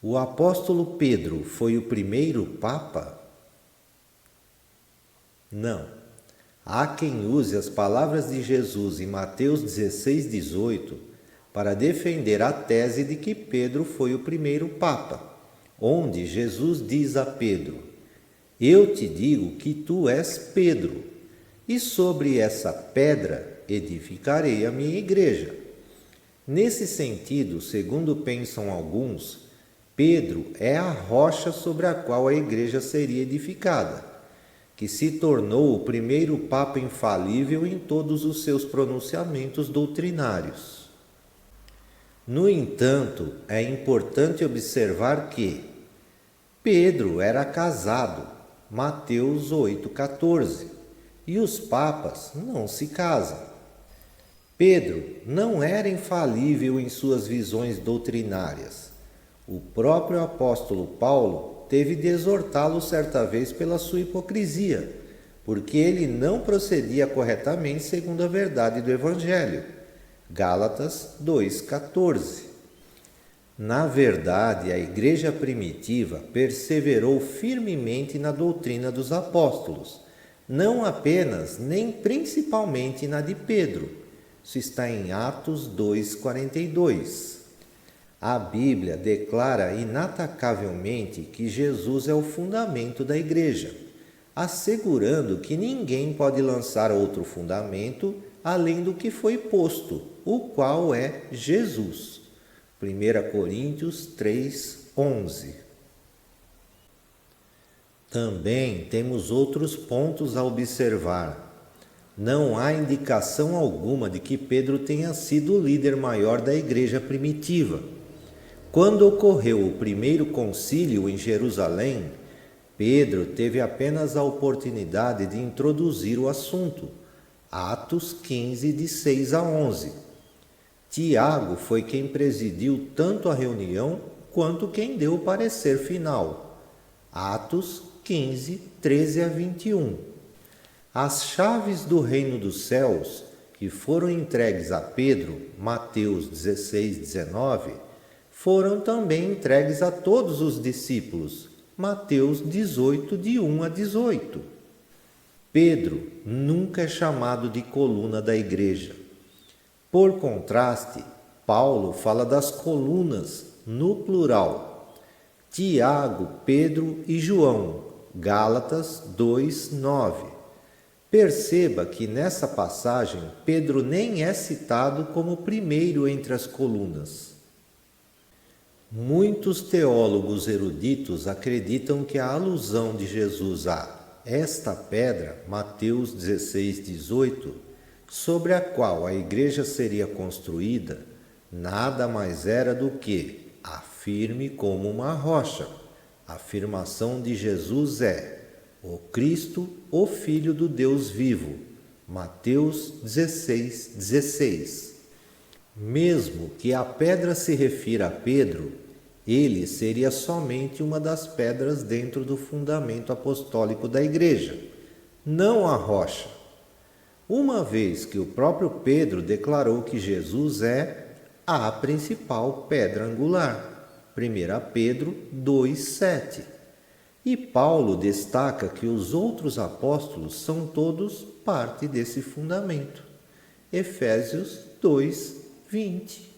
O apóstolo Pedro foi o primeiro papa? Não. Há quem use as palavras de Jesus em Mateus 16:18 para defender a tese de que Pedro foi o primeiro papa, onde Jesus diz a Pedro: Eu te digo que tu és Pedro, e sobre essa pedra edificarei a minha igreja. Nesse sentido, segundo pensam alguns, Pedro é a rocha sobre a qual a igreja seria edificada, que se tornou o primeiro papa infalível em todos os seus pronunciamentos doutrinários. No entanto, é importante observar que Pedro era casado, Mateus 8,14, e os papas não se casam. Pedro não era infalível em suas visões doutrinárias. O próprio apóstolo Paulo teve de exortá-lo certa vez pela sua hipocrisia, porque ele não procedia corretamente segundo a verdade do Evangelho. Gálatas 2,14. Na verdade, a igreja primitiva perseverou firmemente na doutrina dos apóstolos, não apenas nem principalmente na de Pedro. Isso está em Atos 2,42. A Bíblia declara inatacavelmente que Jesus é o fundamento da igreja, assegurando que ninguém pode lançar outro fundamento além do que foi posto, o qual é Jesus. 1 Coríntios 3:11. Também temos outros pontos a observar. Não há indicação alguma de que Pedro tenha sido o líder maior da igreja primitiva. Quando ocorreu o primeiro concílio em Jerusalém, Pedro teve apenas a oportunidade de introduzir o assunto. Atos 15, de 6 a 11. Tiago foi quem presidiu tanto a reunião quanto quem deu o parecer final. Atos 15, 13 a 21. As chaves do reino dos céus, que foram entregues a Pedro, Mateus 16:19, foram também entregues a todos os discípulos, Mateus 18, de 1 a 18. Pedro nunca é chamado de coluna da igreja. Por contraste, Paulo fala das colunas no plural. Tiago, Pedro e João, Gálatas 2:9. Perceba que nessa passagem Pedro nem é citado como primeiro entre as colunas. Muitos teólogos eruditos acreditam que a alusão de Jesus a esta pedra, Mateus 16:18, sobre a qual a igreja seria construída, nada mais era do que a firme como uma rocha. A afirmação de Jesus é: o Cristo, o Filho do Deus vivo. Mateus 16:16. Mesmo que a pedra se refira a Pedro, ele seria somente uma das pedras dentro do fundamento apostólico da igreja, não a rocha. Uma vez que o próprio Pedro declarou que Jesus é a principal pedra angular. 1 Pedro 2:7. E Paulo destaca que os outros apóstolos são todos parte desse fundamento. Efésios 2:20.